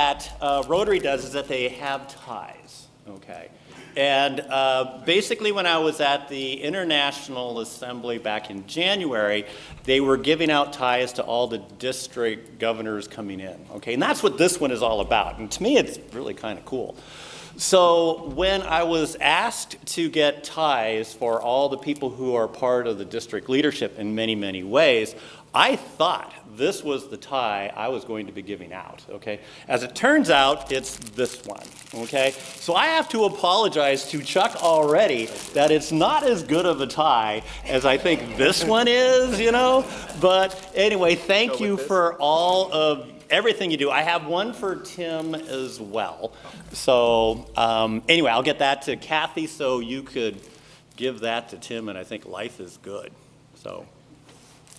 that Rotary does is that they have ties, okay? And basically when I was at the International Assembly back in January, they were giving out ties to all the district governors coming in, okay? And that's what this one is all about. And to me, it's really kind of cool. So when I was asked to get ties for all the people who are part of the district leadership in many, many ways, I thought this was the tie I was going to be giving out, okay? As it turns out, it's this one, okay? So I have to apologize to Chuck already that it's not as good of a tie as I think this one is, you know? But anyway, thank you for all of everything you do. I have one for Tim as well. So anyway, I'll get that to Kathy so you could give that to Tim, and I think life is good. So.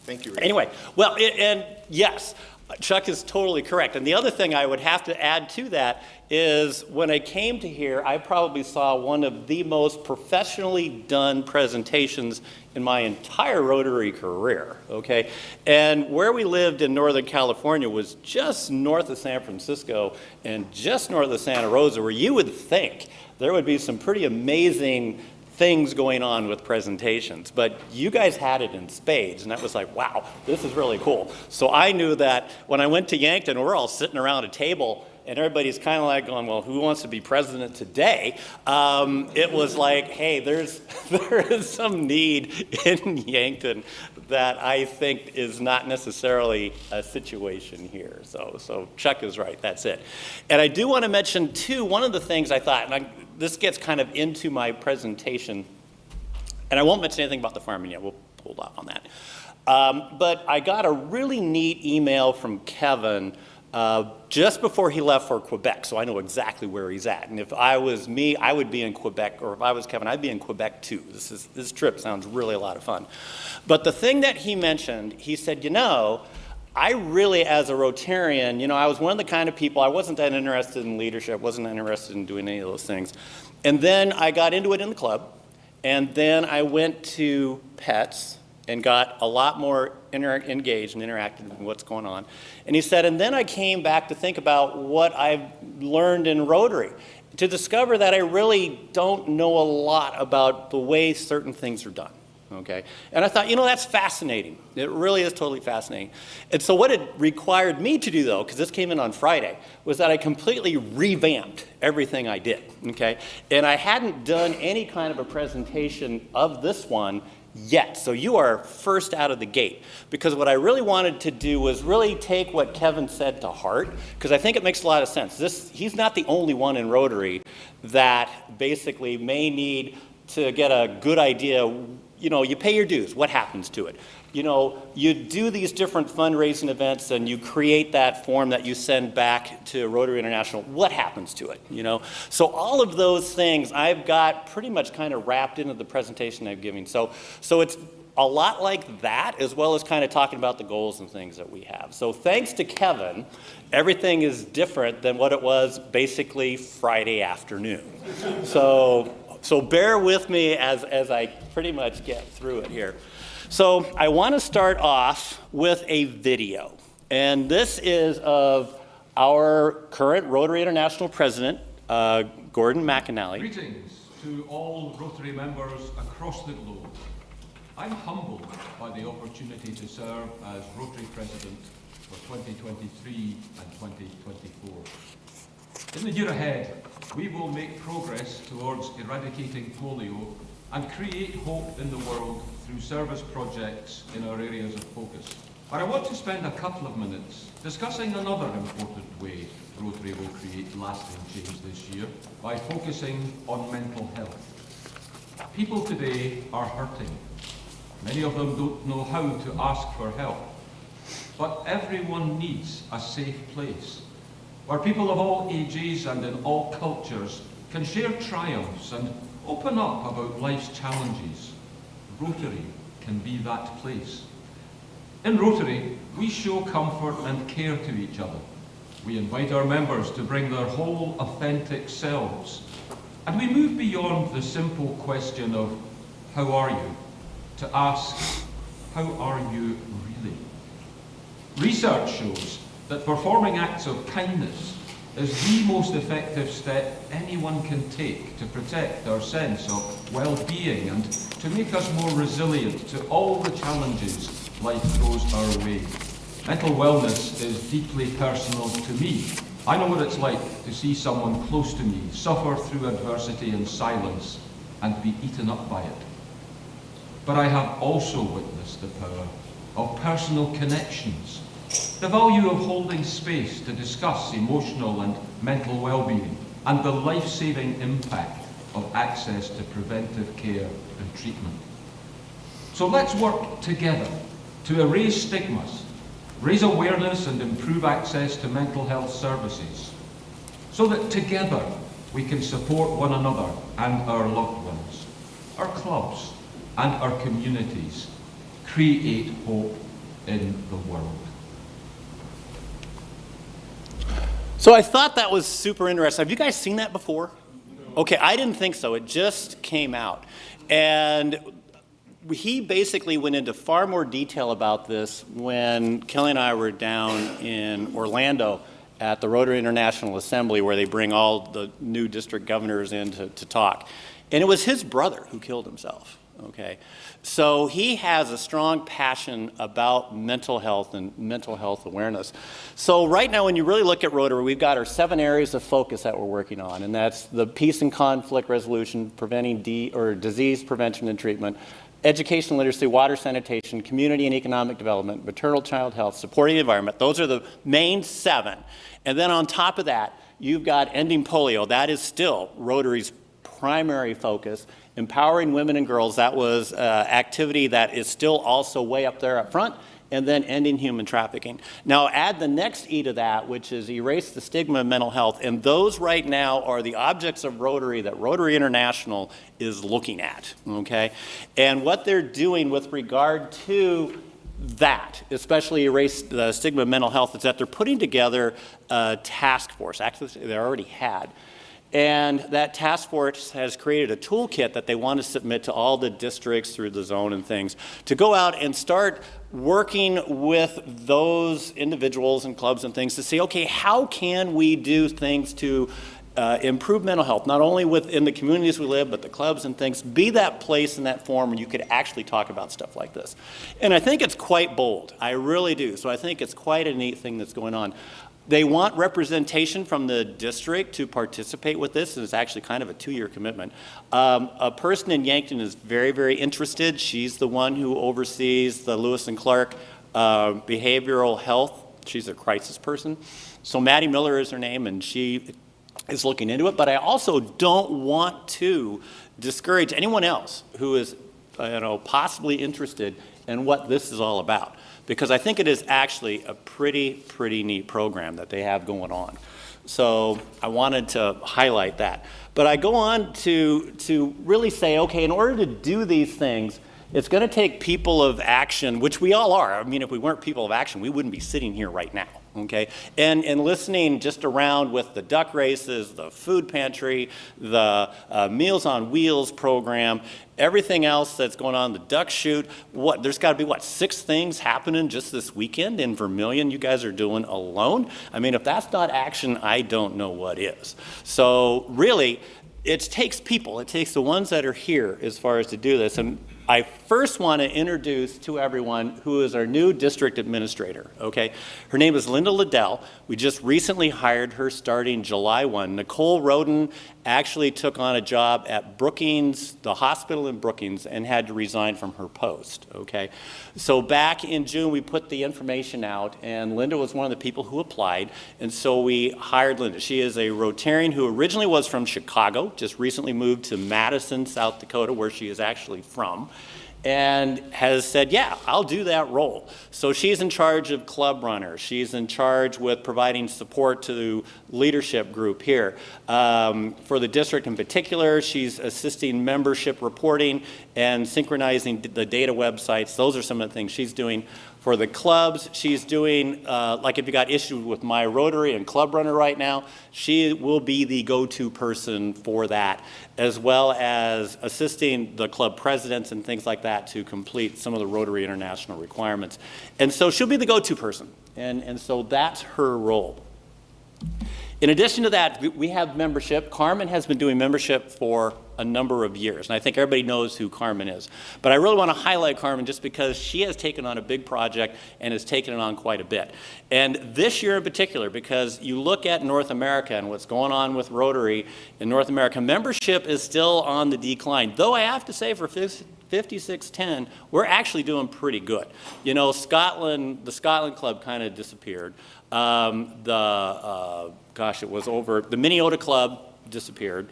Thank you, Rick. Anyway, well, and yes, Chuck is totally correct. And the other thing I would have to add to that is when I came to here, I probably saw one of the most professionally done presentations in my entire Rotary career, okay? And where we lived in Northern California was just north of San Francisco and just north of Santa Rosa, where you would think there would be some pretty amazing things going on with presentations, but you guys had it in spades, and that was like, wow, this is really cool. So I knew that when I went to Yankton, we're all sitting around a table, and everybody's kind of like going, well, who wants to be president today? It was like, hey, there is some need in Yankton that I think is not necessarily a situation here. So Chuck is right, that's it. And I do want to mention, too, one of the things I thought, and this gets kind of into my presentation, and I won't mention anything about the farming yet, we'll hold off on that. But I got a really neat email from Kevin just before he left for Quebec, so I know exactly where he's at. And if I was me, I would be in Quebec, or if I was Kevin, I'd be in Quebec too. This trip sounds really a lot of fun. But the thing that he mentioned, he said, you know, I really, as a Rotarian, you know, I was one of the kind of people, I wasn't that interested in leadership, wasn't interested in doing any of those things. And then I got into it in the club, and then I went to PETS and got a lot more engaged and interacted in what's going on. And he said, and then I came back to think about what I've learned in Rotary, to discover that I really don't know a lot about the way certain things are done. Okay, and I thought, you know, that's fascinating. It really is totally fascinating. And so what it required me to do, though, because this came in on Friday, was that I completely revamped everything I did, okay? And I hadn't done any kind of a presentation of this one yet. So you are first out of the gate, because what I really wanted to do was really take what Kevin said to heart, because I think it makes a lot of sense. He's not the only one in Rotary that basically may need to get a good idea. You know, you pay your dues, what happens to it? You know, you do these different fundraising events and you create that form that you send back to Rotary International, what happens to it, you know? So all of those things I've got pretty much kind of wrapped into the presentation I'm giving. So it's a lot like that, as well as kind of talking about the goals and things that we have. So thanks to Kevin, everything is different than what it was basically Friday afternoon. So bear with me as I pretty much get through it here. So I want to start off with a video. And this is of our current Rotary International President, Gordon McAnally. Greetings to all Rotary members across the globe. I'm humbled by the opportunity to serve as Rotary President for 2023 and 2024. In the year ahead, we will make progress towards eradicating polio and create hope in the world through service projects in our areas of focus. But I want to spend a couple of minutes discussing another important way Rotary will create lasting change this year by focusing on mental health. People today are hurting. Many of them don't know how to ask for help. But everyone needs a safe place where people of all ages and in all cultures can share triumphs and open up about life's challenges. Rotary can be that place. In Rotary, we show comfort and care to each other. We invite our members to bring their whole authentic selves. And we move beyond the simple question of, how are you? To ask, how are you really? Research shows that performing acts of kindness is the most effective step anyone can take to protect our sense of well-being and to make us more resilient to all the challenges life throws our way. Mental wellness is deeply personal to me. I know what it's like to see someone close to me suffer through adversity in silence and be eaten up by it. But I have also witnessed the power of personal connections, the value of holding space to discuss emotional and mental well-being, and the life-saving impact of access to preventive care and treatment. So let's work together to erase stigmas, raise awareness and improve access to mental health services, so that together we can support one another and our loved ones, our clubs and our communities, create hope in the world. So I thought that was super interesting. Have you guys seen that before? Okay, I didn't think so. It just came out. And he basically went into far more detail about this when Kelly and I were down in Orlando at the Rotary International Assembly, where they bring all the new district governors in to talk. And it was his brother who killed himself. Okay, so he has a strong passion about mental health and mental health awareness. So right now, when you really look at Rotary, we've got our 7 areas of focus that we're working on, and that's the peace and conflict resolution, preventing disease prevention and treatment, education, literacy, water sanitation, community and economic development, maternal child health, supporting the environment. Those are the main 7. And then on top of that, you've got ending polio. That is still Rotary's primary focus. Empowering women and girls, that was activity that is still also way up there up front, and then ending human trafficking. Now add the next E to that, which is erase the stigma of mental health, and those right now are the objects of Rotary that Rotary International is looking at, okay? And what they're doing with regard to that, especially erase the stigma of mental health, is that they're putting together a task force. Actually, they already had. And that task force has created a toolkit that they want to submit to all the districts through the zone and things to go out and start working with those individuals and clubs and things to say, okay, how can we do things to improve mental health, not only within the communities we live, but the clubs and things, be that place and that forum where you could actually talk about stuff like this. And I think it's quite bold. I really do. So I think it's quite a neat thing that's going on. They want representation from the district to participate with this, and it's actually kind of a 2-year commitment. A person in Yankton is very, very interested. She's the one who oversees the Lewis and Clark behavioral health. She's a crisis person. So Maddie Miller is her name, and she is looking into it. But I also don't want to discourage anyone else who is possibly interested in what this is all about, because I think it is actually a pretty neat program that they have going on. So I wanted to highlight that. But I go on to really say, okay, in order to do these things, it's going to take people of action, which we all are. I mean, if we weren't people of action, we wouldn't be sitting here right now, okay? And listening just around with the duck races, the food pantry, the Meals on Wheels program, everything else that's going on, the duck shoot, there's got to be, 6 things happening just this weekend in Vermillion you guys are doing alone? I mean, if that's not action, I don't know what is. So really, it takes people. It takes the ones that are here as far as to do this. And I first want to introduce to everyone who is our new district administrator, okay? Her name is Linda Liddell. We just recently hired her starting July 1. Nicole Roden actually took on a job at Brookings, the hospital in Brookings, and had to resign from her post, okay? So back in June, we put the information out, and Linda was one of the people who applied, and so we hired Linda. She is a Rotarian who originally was from Chicago, just recently moved to Madison, South Dakota, where she is actually from, and has said, yeah, I'll do that role. So she's in charge of club runners. She's in charge with providing support to the leadership group here. For the district in particular, she's assisting membership reporting and synchronizing the data websites. Those are some of the things she's doing. For the clubs, she's doing, like if you got issues with My Rotary and Club Runner right now, she will be the go-to person for that, as well as assisting the club presidents and things like that to complete some of the Rotary International requirements. And so she'll be the go-to person, and so that's her role. In addition to that, we have membership. Carmen has been doing membership for a number of years, and I think everybody knows who Carmen is. But I really want to highlight Carmen just because she has taken on a big project and has taken it on quite a bit. And this year in particular, because you look at North America and what's going on with Rotary in North America, membership is still on the decline. Though I have to say for 5610, we're actually doing pretty good. You know, the Scotland Club kind of disappeared. The Minnesota Club disappeared.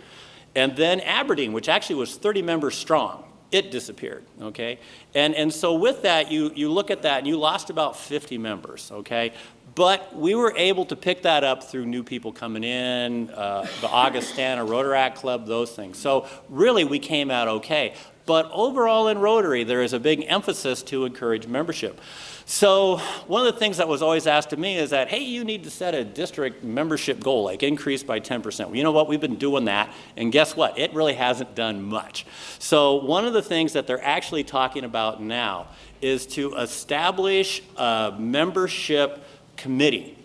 And then Aberdeen, which actually was 30 members strong, it disappeared, okay? And so with that, you look at that and you lost about 50 members, okay? But we were able to pick that up through new people coming in, the Augustana Rotaract Club, those things. So really we came out okay. But overall in Rotary, there is a big emphasis to encourage membership. So one of the things that was always asked of me is that, hey, you need to set a district membership goal, like increase by 10%. Well, you know what? We've been doing that, and guess what? It really hasn't done much. So one of the things that they're actually talking about now is to establish a membership committee,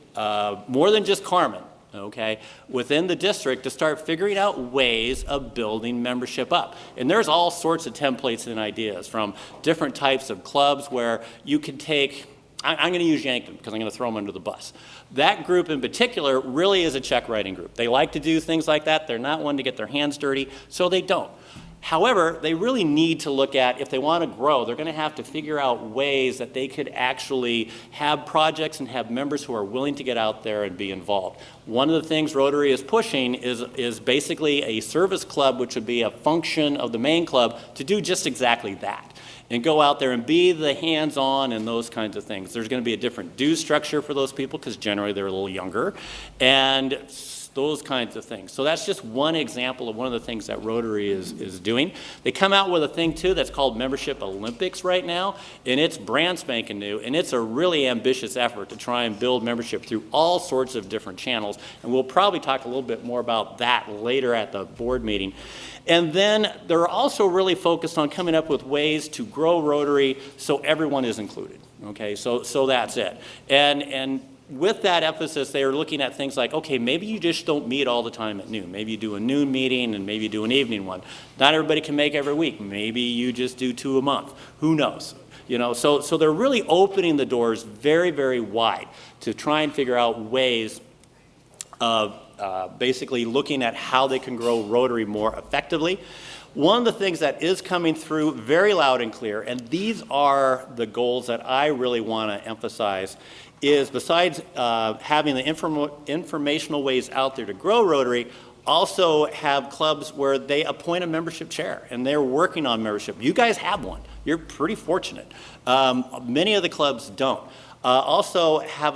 more than just Carmen, okay, within the district to start figuring out ways of building membership up. And there's all sorts of templates and ideas from different types of clubs where you can take, I'm going to use Yankton because I'm going to throw them under the bus. That group in particular really is a check writing group. They like to do things like that. They're not one to get their hands dirty, so they don't. However, they really need to look at, if they want to grow, they're going to have to figure out ways that they could actually have projects and have members who are willing to get out there and be involved. One of the things Rotary is pushing is basically a service club, which would be a function of the main club, to do just exactly that. And go out there and be the hands-on and those kinds of things. There's going to be a different dues structure for those people because generally they're a little younger. And those kinds of things. So that's just one example of one of the things that Rotary is doing. They come out with a thing too that's called Membership Olympics right now, and it's brand spanking new, and it's a really ambitious effort to try and build membership through all sorts of different channels, and we'll probably talk a little bit more about that later at the board meeting. And then they're also really focused on coming up with ways to grow Rotary so everyone is included, okay? So that's it. And with that emphasis, they are looking at things like, okay, maybe you just don't meet all the time at noon. Maybe you do a noon meeting and maybe you do an evening one. Not everybody can make every week. Maybe you just do 2 a month. Who knows? You know, so they're really opening the doors very, very wide to try and figure out ways of basically looking at how they can grow Rotary more effectively. One of the things that is coming through very loud and clear, and these are the goals that I really want to emphasize, is besides having the informational ways out there to grow Rotary, also have clubs where they appoint a membership chair and they're working on membership. You guys have one. You're pretty fortunate. Many of the clubs don't. Also have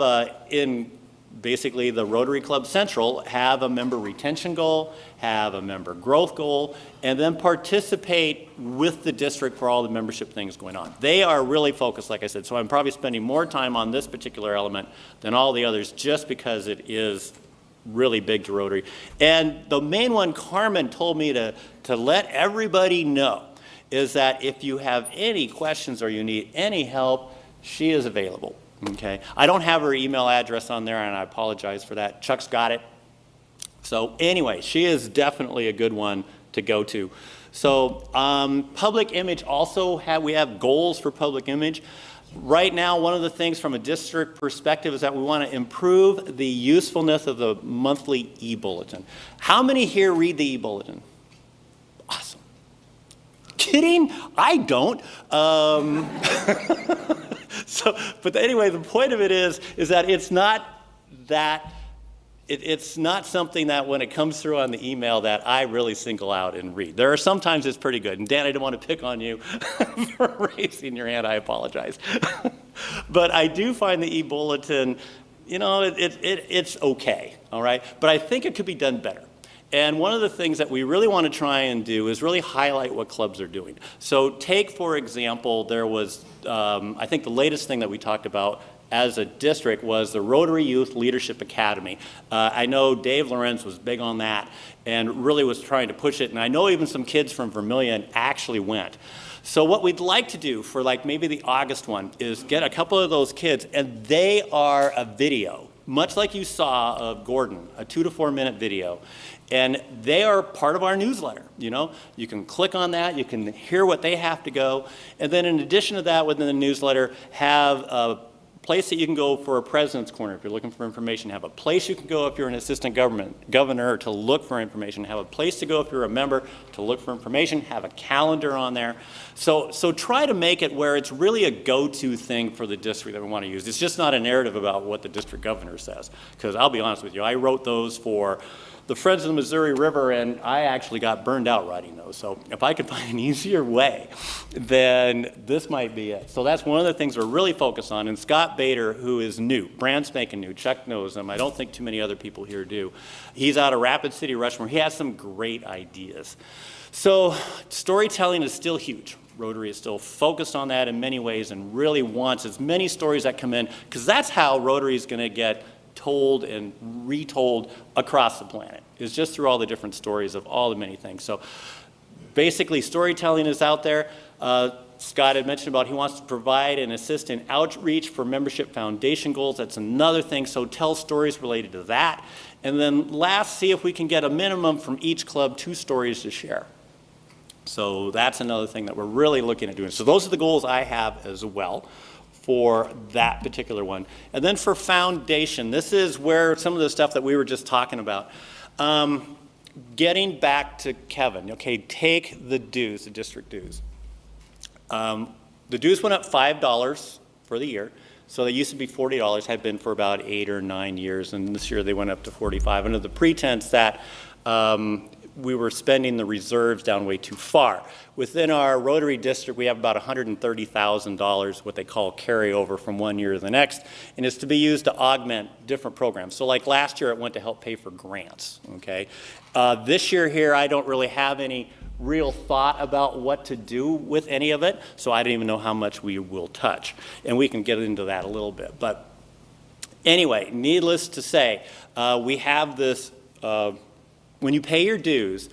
basically the Rotary Club Central have a member retention goal, have a member growth goal, and then participate with the district for all the membership things going on. They are really focused, like I said, so I'm probably spending more time on this particular element than all the others just because it is really big to Rotary. And the main one Carmen told me to let everybody know is that if you have any questions or you need any help, she is available. Okay, I don't have her email address on there, and I apologize for that. Chuck's got it. So anyway, she is definitely a good one to go to. So public image also, we have goals for public image. Right now, one of the things from a district perspective is that we want to improve the usefulness of the monthly e-bulletin. How many here read the e-bulletin? Awesome. Kidding? I don't. But anyway, the point of it is that it's not something that when it comes through on the email that I really single out and read. There are sometimes it's pretty good. And Dan, I don't want to pick on you for raising your hand. I apologize. But I do find the e-bulletin, you know, it's okay, all right? But I think it could be done better. And one of the things that we really want to try and do is really highlight what clubs are doing. So take, for example, there was, I think the latest thing that we talked about as a district was the Rotary Youth Leadership Academy. I know Dave Lorenz was big on that and really was trying to push it. And I know even some kids from Vermillion actually went. So what we'd like to do for like maybe the August one is get a couple of those kids, and they are a video much like you saw of Gordon, a 2 to 4 minute video. And they are part of our newsletter, you know. You can click on that, you can hear what they have to go. And then in addition to that, within the newsletter, have a place that you can go for a president's corner if you're looking for information, have a place you can go if you're an assistant governor to look for information, have a place to go if you're a member to look for information, have a calendar on there. So try to make it where it's really a go-to thing for the district that we want to use. It's just not a narrative about what the district governor says. Because I'll be honest with you, I wrote those for the Friends of the Missouri River, and I actually got burned out writing those. So if I could find an easier way, then this might be it. So that's one of the things we're really focused on. And Scott Bader, who is new, brand spanking new, Chuck knows him. I don't think too many other people here do. He's out of Rapid City, Rushmore. He has some great ideas. So storytelling is still huge. Rotary is still focused on that in many ways and really wants as many stories that come in, because that's how Rotary is going to get told and retold across the planet, is just through all the different stories of all the many things. So basically storytelling is out there. Scott had mentioned about he wants to provide and assist in outreach for membership foundation goals. That's another thing, so tell stories related to that. And then last, see if we can get a minimum from each club 2 stories to share. So that's another thing that we're really looking at doing. So those are the goals I have as well for that particular one. And then for foundation, this is where some of the stuff that we were just talking about. Getting back to Kevin, okay, take the dues, the district dues. The dues went up $5 for the year. So they used to be $40, had been for about 8 or 9 years, and this year they went up to $45 under the pretense that we were spending the reserves down way too far. Within our Rotary District, we have about $130,000, what they call carryover from one year to the next, and it's to be used to augment different programs. So like last year, it went to help pay for grants, okay? This year here, I don't really have any real thought about what to do with any of it, so I don't even know how much we will touch. And we can get into that a little bit. But anyway, needless to say, we have this, when you pay your dues,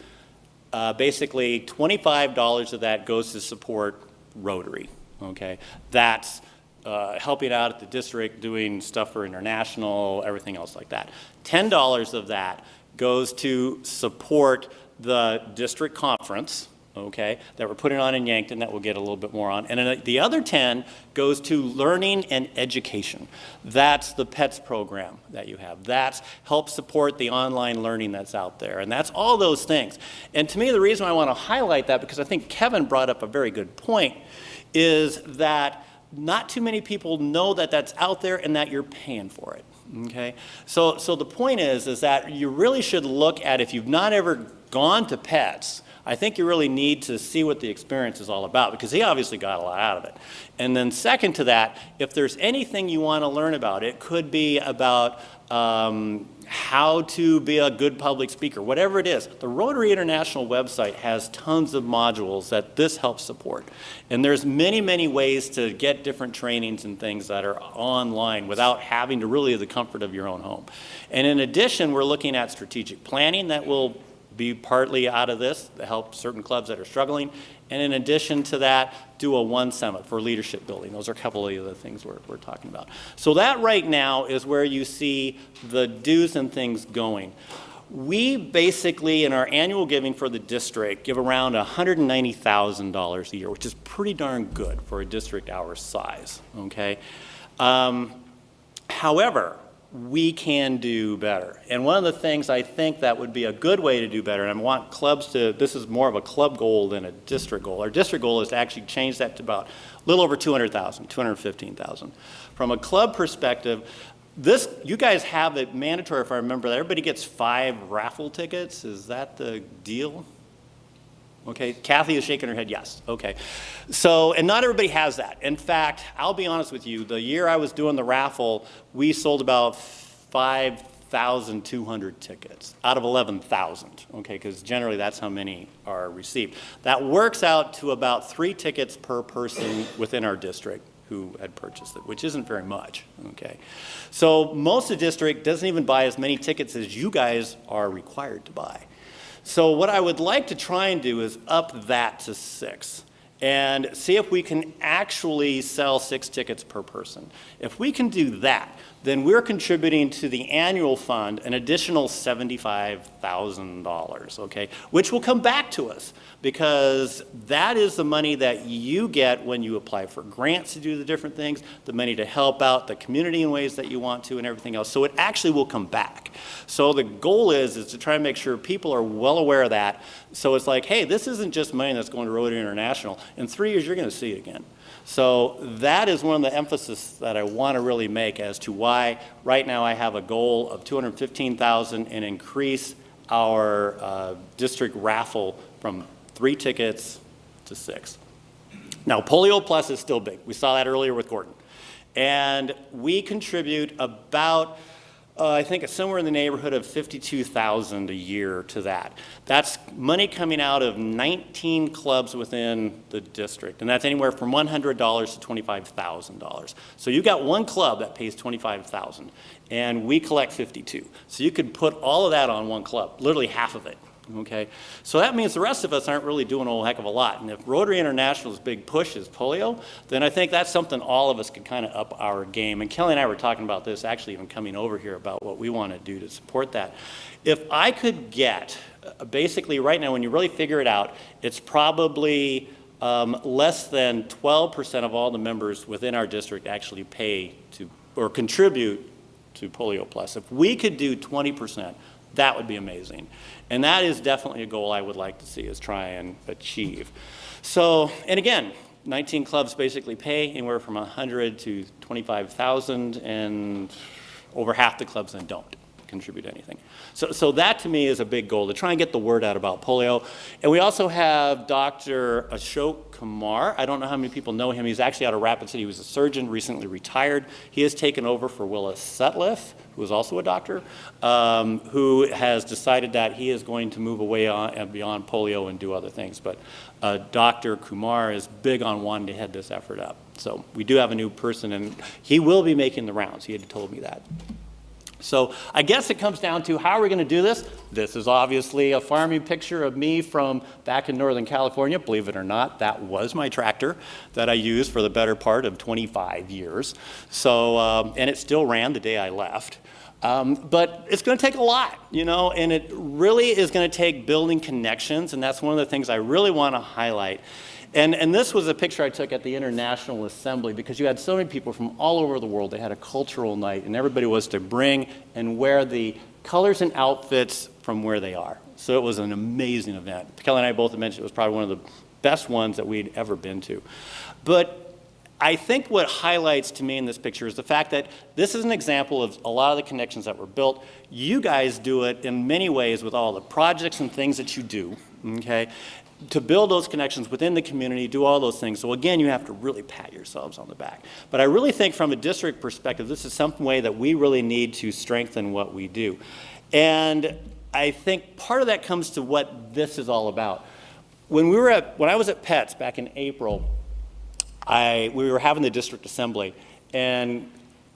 basically $25 of that goes to support Rotary, okay? That's helping out at the district, doing stuff for international, everything else like that. $10 of that goes to support the district conference, okay, that we're putting on in Yankton that we'll get a little bit more on. And then the other 10 goes to learning and education. That's the PETS program that you have. That's help support the online learning that's out there. And that's all those things. And to me, the reason I want to highlight that, because I think Kevin brought up a very good point, is that not too many people know that that's out there and that you're paying for it. Okay, so the point is that you really should look at, if you've not ever gone to PETS, I think you really need to see what the experience is all about, because he obviously got a lot out of it. And then second to that, if there's anything you want to learn about, it could be about how to be a good public speaker, whatever it is. The Rotary International website has tons of modules that this helps support. And there's many, many ways to get different trainings and things that are online without having to really the comfort of your own home. And in addition, we're looking at strategic planning that will be partly out of this to help certain clubs that are struggling. And in addition to that, do a one summit for leadership building. Those are a couple of the things we're talking about. So that right now is where you see the dues and things going. We basically, in our annual giving for the district, give around $190,000 a year, which is pretty darn good for a district our size, okay? However, we can do better. And one of the things I think that would be a good way to do better, and I want clubs to, this is more of a club goal than a district goal. Our district goal is to actually change that to about a little over 200,000, 215,000. From a club perspective, this, you guys have it mandatory, if I remember, that everybody gets 5 raffle tickets. Is that the deal? Okay, Kathy is shaking her head, yes, okay. So, and not everybody has that. In fact, I'll be honest with you, the year I was doing the raffle, we sold about 5,200 tickets out of 11,000, okay, because generally that's how many are received. That works out to about 3 tickets per person within our district who had purchased it, which isn't very much, okay. So most of the district doesn't even buy as many tickets as you guys are required to buy. So what I would like to try and do is up that to 6 and see if we can actually sell 6 tickets per person. If we can do that, then we're contributing to the annual fund an additional $75,000, okay, which will come back to us because that is the money that you get when you apply for grants to do the different things, the money to help out the community in ways that you want to and everything else. So it actually will come back. So the goal is to try and make sure people are well aware of that. So it's like, hey, this isn't just money that's going to Rotary International. In 3 years, you're going to see it again. So that is one of the emphasis that I want to really make as to why right now I have a goal of $215,000 and increase our district raffle from 3 tickets to 6. Now, Polio Plus is still big. We saw that earlier with Gordon. And we contribute about, I think it's somewhere in the neighborhood of $52,000 a year to that. That's money coming out of 19 clubs within the district, and that's anywhere from $100 to $25,000. So you've got one club that pays $25,000, and we collect 52. So you could put all of that on one club, literally half of it. Okay, so that means the rest of us aren't really doing a whole heck of a lot. And if Rotary International's big push is polio, then I think that's something all of us can kind of up our game. And Kelly and I were talking about this, actually even coming over here, about what we want to do to support that. If I could get, basically right now when you really figure it out, it's probably less than 12% of all the members within our district actually pay to or contribute to Polio Plus. If we could do 20%, that would be amazing. And that is definitely a goal I would like to see us try and achieve. So, and again, 19 clubs basically pay anywhere from $100 to $25,000, and over half the clubs then don't contribute anything. So that to me is a big goal, to try and get the word out about polio. And we also have Dr. Ashok Kumar. I don't know how many people know him. He's actually out of Rapid City. He was a surgeon, recently retired. He has taken over for Willis Sutliff, who is also a doctor, who has decided that he is going to move away and beyond polio and do other things. But Dr. Kumar is big on wanting to head this effort up. So we do have a new person, and he will be making the rounds. He had told me that. So I guess it comes down to, how are we going to do this? This is obviously a farming picture of me from back in Northern California. Believe it or not, that was my tractor that I used for the better part of 25 years. So, and it still ran the day I left. But it's going to take a lot, you know, and it really is going to take building connections, and that's one of the things I really want to highlight. And this was a picture I took at the International Assembly, because you had so many people from all over the world. They had a cultural night, and everybody was to bring and wear the colors and outfits from where they are. So it was an amazing event. Kelly and I both mentioned it was probably one of the best ones that we'd ever been to. But I think what highlights to me in this picture is the fact that this is an example of a lot of the connections that were built. You guys do it in many ways with all the projects and things that you do, okay? To build those connections within the community, do all those things. So again, you have to really pat yourselves on the back. But I really think from a district perspective, this is some way that we really need to strengthen what we do. And I think part of that comes to what this is all about. When I was at PETS back in April, we were having the district assembly, and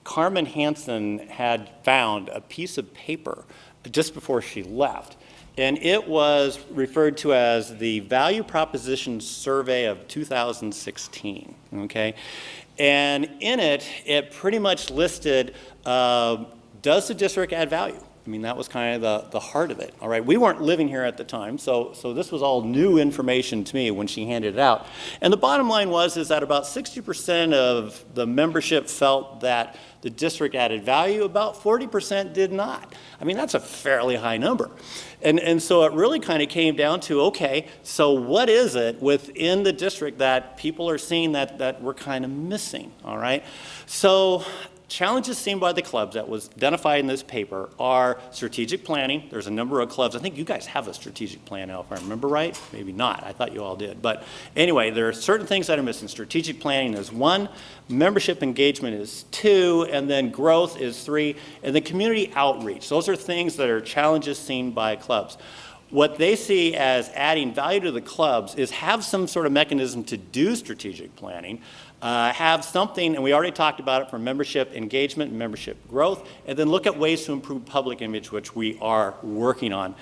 Carmen Hansen had found a piece of paper just before she left. And it was referred to as the Value Proposition Survey of 2016, okay? And in it, it pretty much listed, does the district add value? I mean, that was kind of the heart of it, all right? We weren't living here at the time, so this was all new information to me when she handed it out. And the bottom line is that about 60% of the membership felt that the district added value, about 40% did not. I mean, that's a fairly high number. And so it really kind of came down to, okay, so what is it within the district that people are seeing that we're kind of missing, all right? So challenges seen by the clubs that was identified in this paper are strategic planning. There's a number of clubs. I think you guys have a strategic plan now, if I remember right. Maybe not. I thought you all did. But anyway, there are certain things that are missing. Strategic planning is 1, membership engagement is 2, and then growth is 3, and then community outreach. Those are things that are challenges seen by clubs. What they see as adding value to the clubs is have some sort of mechanism to do strategic planning, have something, and we already talked about it, for membership engagement and membership growth, and then look at ways to improve public image, which we are working on.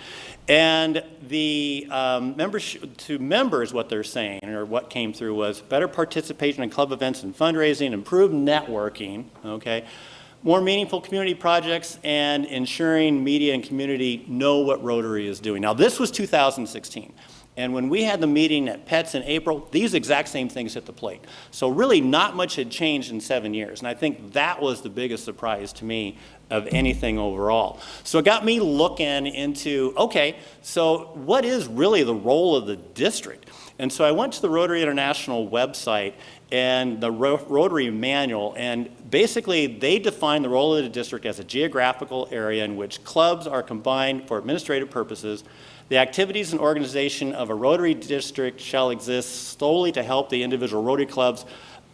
And the members, what they're saying, or what came through, was better participation in club events and fundraising, improved networking, okay? more meaningful community projects, and ensuring media and community know what Rotary is doing. Now, this was 2016. And when we had the meeting at PETS in April, these exact same things hit the plate. So really not much had changed in 7 years. And I think that was the biggest surprise to me of anything overall. So it got me looking into, okay, so what is really the role of the district? And so I went to the Rotary International website and the Rotary manual, and basically they define the role of the district as a geographical area in which clubs are combined for administrative purposes. The activities and organization of a Rotary district shall exist solely to help the individual Rotary clubs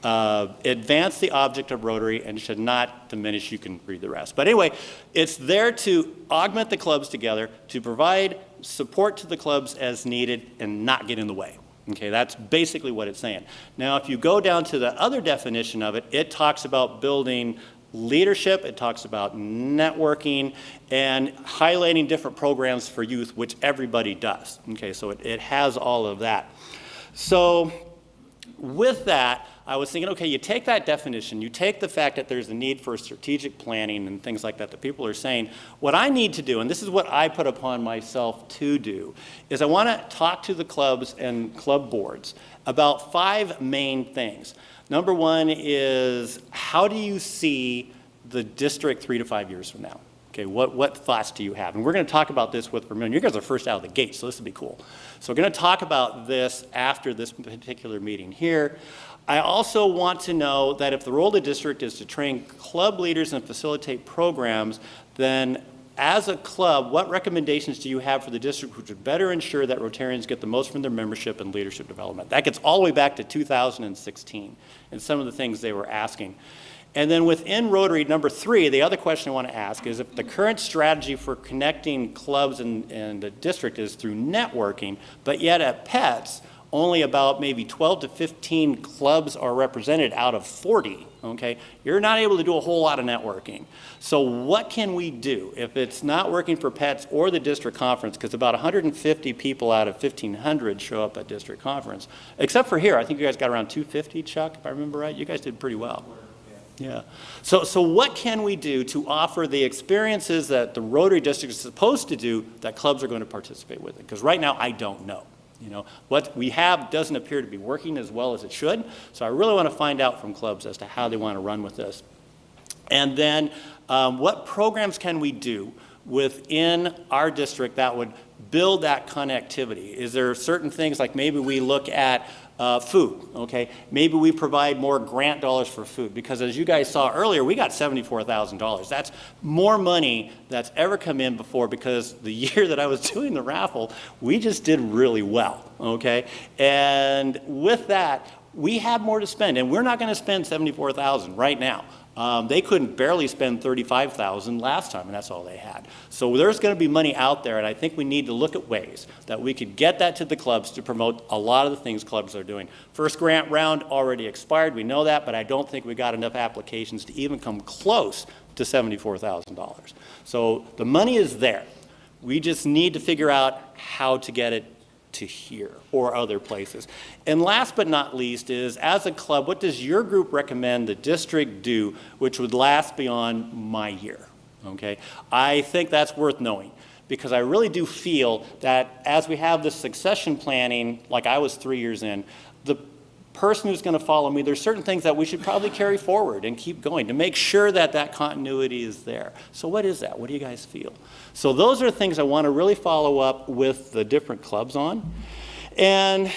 advance the object of Rotary and should not diminish. You can read the rest. But anyway, it's there to augment the clubs together, to provide support to the clubs as needed and not get in the way. Okay, that's basically what it's saying. Now, if you go down to the other definition of it, it talks about building leadership, it talks about networking, and highlighting different programs for youth, which everybody does. Okay, so it has all of that. So with that, I was thinking, okay, you take that definition, you take the fact that there's a need for strategic planning and things like that that people are saying. What I need to do, and this is what I put upon myself to do, is I want to talk to the clubs and club boards about 5 main things. Number one is, how do you see the district 3 to 5 years from now? Okay, what thoughts do you have? And we're going to talk about this with Vermillion. You guys are first out of the gate, so this will be cool. So we're going to talk about this after this particular meeting here. I also want to know that if the role of the district is to train club leaders and facilitate programs, then as a club, what recommendations do you have for the district which would better ensure that Rotarians get the most from their membership and leadership development? That gets all the way back to 2016 and some of the things they were asking. And then within Rotary, number 3, the other question I want to ask is, if the current strategy for connecting clubs and the district is through networking, but yet at PETS, only about maybe 12 to 15 clubs are represented out of 40, okay? You're not able to do a whole lot of networking. So what can we do if it's not working for PETS or the district conference, because about 150 people out of 1,500 show up at district conference, except for here. I think you guys got around 250, Chuck, if I remember right. You guys did pretty well. Yeah. So what can we do to offer the experiences that the Rotary District is supposed to do that clubs are going to participate with? Because right now, I don't know. You know, what we have doesn't appear to be working as well as it should. So I really want to find out from clubs as to how they want to run with this. And then what programs can we do within our district that would build that connectivity? Is there certain things like maybe we look at food, okay? Maybe we provide more grant dollars for food, because as you guys saw earlier, we got $74,000. That's more money that's ever come in before, because the year that I was doing the raffle, we just did really well, okay? And with that, we have more to spend, and we're not going to spend $74,000 right now. They couldn't barely spend $35,000 last time, and that's all they had. So there's going to be money out there, and I think we need to look at ways that we could get that to the clubs to promote a lot of the things clubs are doing. First grant round already expired, we know that, but I don't think we got enough applications to even come close to $74,000. So the money is there. We just need to figure out how to get it to here or other places. And last but not least is, as a club, what does your group recommend the district do which would last beyond my year? Okay, I think that's worth knowing, because I really do feel that as we have this succession planning, like I was 3 years in, the person who's going to follow me, there's certain things that we should probably carry forward and keep going to make sure that that continuity is there. So what is that? What do you guys feel? So those are things I want to really follow up with the different clubs on, and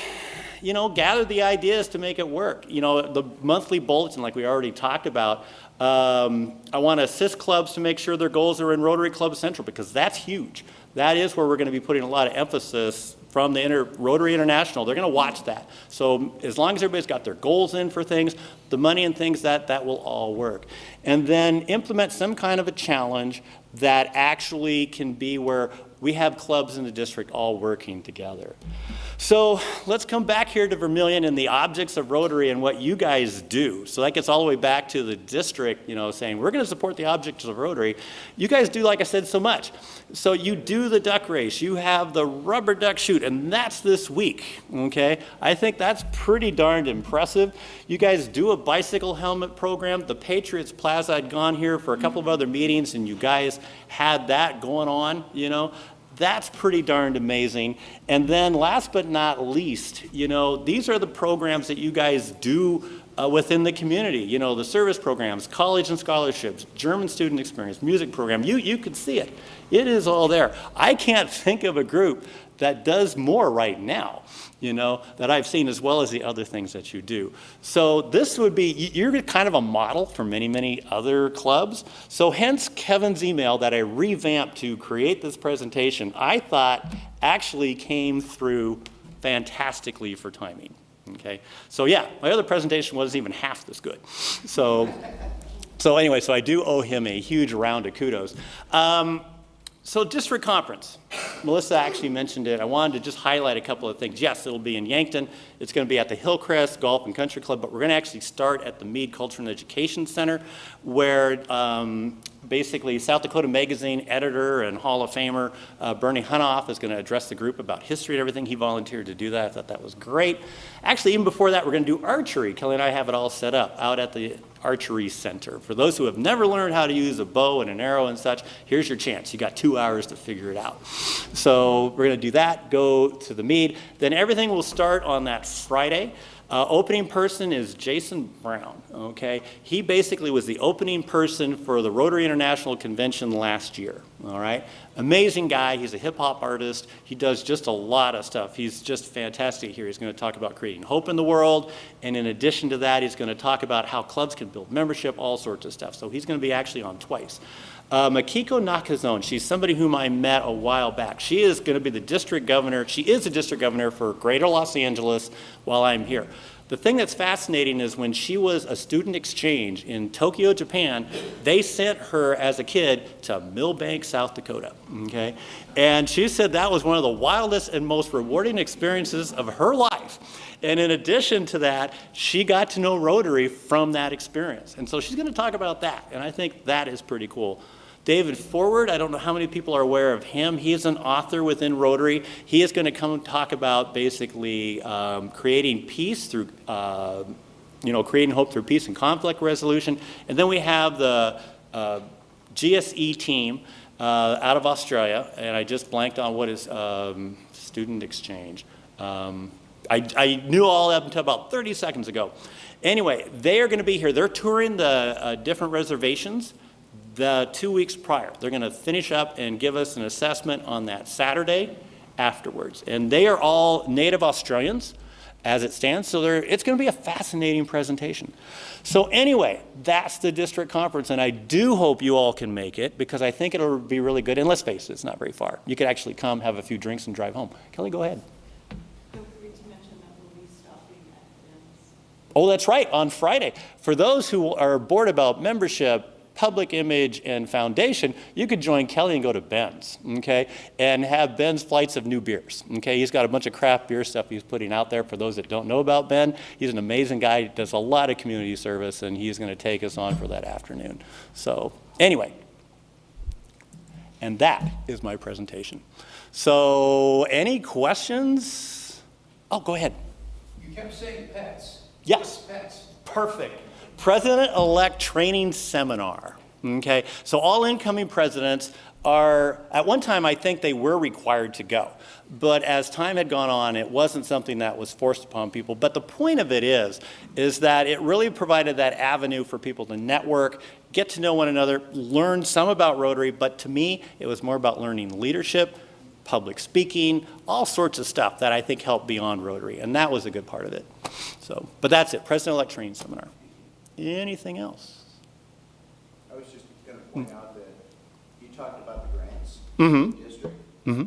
you know, gather the ideas to make it work. You know, the monthly bulletin, like we already talked about, I want to assist clubs to make sure their goals are in Rotary Club Central, because that's huge. That is where we're going to be putting a lot of emphasis from the Rotary International. They're going to watch that. So as long as everybody's got their goals in for things, the money and things, that will all work. And then implement some kind of a challenge that actually can be where we have clubs in the district all working together. So let's come back here to Vermillion and the objects of Rotary and what you guys do. So that gets all the way back to the district, you know, saying we're going to support the objects of Rotary. You guys do, like I said, so much. So you do the duck race, you have the rubber duck shoot, and that's this week, okay? I think that's pretty darned impressive. You guys do a bicycle helmet program. The Patriots Plaza, I'd gone here for a couple of other meetings, and you guys had that going on, you know. That's pretty darned amazing. And then last but not least, you know, these are the programs that you guys do within the community. You know, the service programs, college and scholarships, German student experience, music program. You can see it. It is all there. I can't think of a group that does more right now, you know, that I've seen, as well as the other things that you do. So this would be, you're kind of a model for many, many other clubs. So hence Kevin's email that I revamped to create this presentation, I thought actually came through fantastically for timing, okay? So yeah, my other presentation wasn't even half this good. So anyway, so I do owe him a huge round of kudos. So district conference, Melissa actually mentioned it. I wanted to just highlight a couple of things. Yes, it'll be in Yankton. It's going to be at the Hillcrest Golf and Country Club, but we're going to actually start at the Meade Culture and Education Center, where basically South Dakota Magazine editor and Hall of Famer Bernie Hunoff is going to address the group about history and everything. He volunteered to do that. I thought that was great. Actually, even before that, we're going to do archery. Kelly and I have it all set up out at the Archery Center. For those who have never learned how to use a bow and an arrow and such, here's your chance. You got 2 hours to figure it out. So we're going to do that, go to the Meade. Then everything will start on that Friday. Opening person is Jason Brown, okay? He basically was the opening person for the Rotary International Convention last year, all right? Amazing guy. He's a hip-hop artist. He does just a lot of stuff. He's just fantastic here. He's going to talk about creating hope in the world, and in addition to that, he's going to talk about how clubs can build membership, all sorts of stuff. So he's going to be actually on twice. Makiko Nakazone, she's somebody whom I met a while back. She is going to be the district governor. She is the district governor for Greater Los Angeles while I'm here. The thing that's fascinating is when she was a student exchange in Tokyo, Japan, they sent her as a kid to Millbank, South Dakota, okay? And she said that was one of the wildest and most rewarding experiences of her life. And in addition to that, she got to know Rotary from that experience. And so she's going to talk about that, and I think that is pretty cool. David Forward, I don't know how many people are aware of him. He is an author within Rotary. He is going to come and talk about basically creating peace through, creating hope through peace and conflict resolution. And then we have the GSE team out of Australia, and I just blanked on what is student exchange. I knew all that until about 30 seconds ago. Anyway, they are going to be here. They're touring the different reservations the 2 weeks prior. They're going to finish up and give us an assessment on that Saturday afterwards. And they are all native Australians as it stands, so it's going to be a fascinating presentation. So anyway, that's the district conference, and I do hope you all can make it because I think it'll be really good. And let's face it, it's not very far. You could actually come, have a few drinks, and drive home. Kelly, go ahead. Feel free to mention that we'll be stopping at Ben's. Oh, that's right, on Friday. For those who are bored about membership, public image, and foundation, you could join Kelly and go to Ben's, okay, and have Ben's flights of new beers, okay? He's got a bunch of craft beer stuff he's putting out there for those that don't know about Ben. He's an amazing guy, does a lot of community service, and he's going to take us on for that afternoon. So anyway, and that is my presentation. So any questions? Oh, go ahead. You kept saying pets. Yes. Pets. Perfect. President-elect training seminar, okay? So all incoming presidents are, at one time I think they were required to go, but as time had gone on, it wasn't something that was forced upon people. But the point of it is that it really provided that avenue for people to network, get to know one another, learn some about Rotary, but to me, it was more about learning leadership, public speaking, all sorts of stuff that I think helped beyond Rotary, and that was a good part of it. So, but that's it, President-elect training seminar. Anything else? I was just going to point out that you talked about the grants Mm-hmm. in the district. Mm-hmm.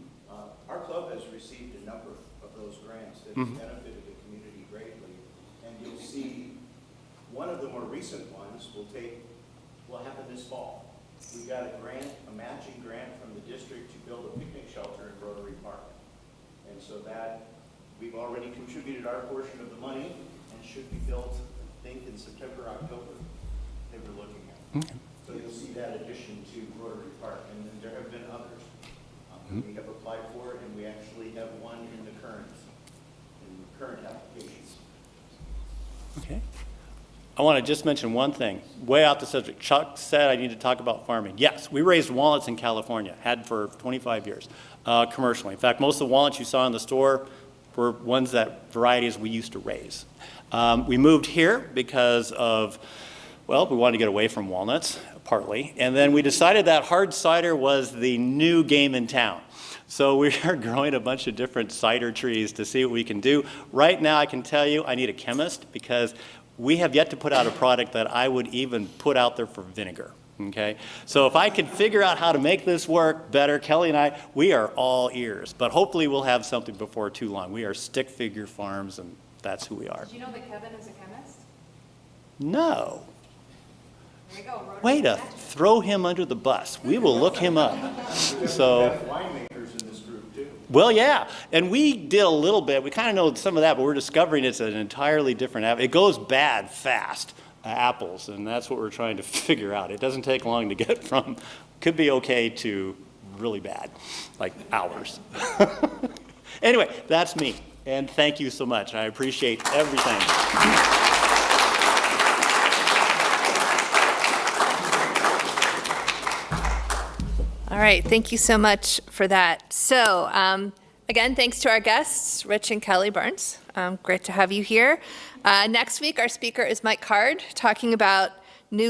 Our club has received a number of those grants that have benefited the community greatly. And you'll see one of the more recent ones will happen this fall. We got a grant, a matching grant from the district to build a picnic shelter in Rotary Park. And so that, we've already contributed our portion of the money and should be built, I think, in September, October, they were looking at. So you'll see that addition to Rotary Park, and then there have been others. We have applied for it, and we actually have one in the current applications. Okay. I want to just mention one thing, way off the subject. Chuck said I need to talk about farming. Yes, we raised walnuts in California, had for 25 years, commercially. In fact, most of the walnuts you saw in the store were ones that varieties we used to raise. We moved here because of, well, we wanted to get away from walnuts, partly, and then we decided that hard cider was the new game in town. So we are growing a bunch of different cider trees to see what we can do. Right now, I can tell you I need a chemist because we have yet to put out a product that I would even put out there for vinegar, okay? So if I could figure out how to make this work better, Kelly and I, we are all ears. But hopefully we'll have something before too long. We are stick figure farms, and that's who we are. Did you know that Kevin is a chemist? No. There you go. Rotary Way to Connection. throw him under the bus. We will look him up. We So. have winemakers in this group, too. Well, yeah, and we did a little bit. We kind of know some of that, but we're discovering it's an entirely different apple. It goes bad fast, apples, and that's what we're trying to figure out. It doesn't take long to get from could be okay to really bad, like hours. Anyway, that's me, and thank you so much. I appreciate everything. All right, thank you so much for that. So, again, thanks to our guests, Rich and Kelly Burns. Great to have you here. Next week, our speaker is Mike Card, talking about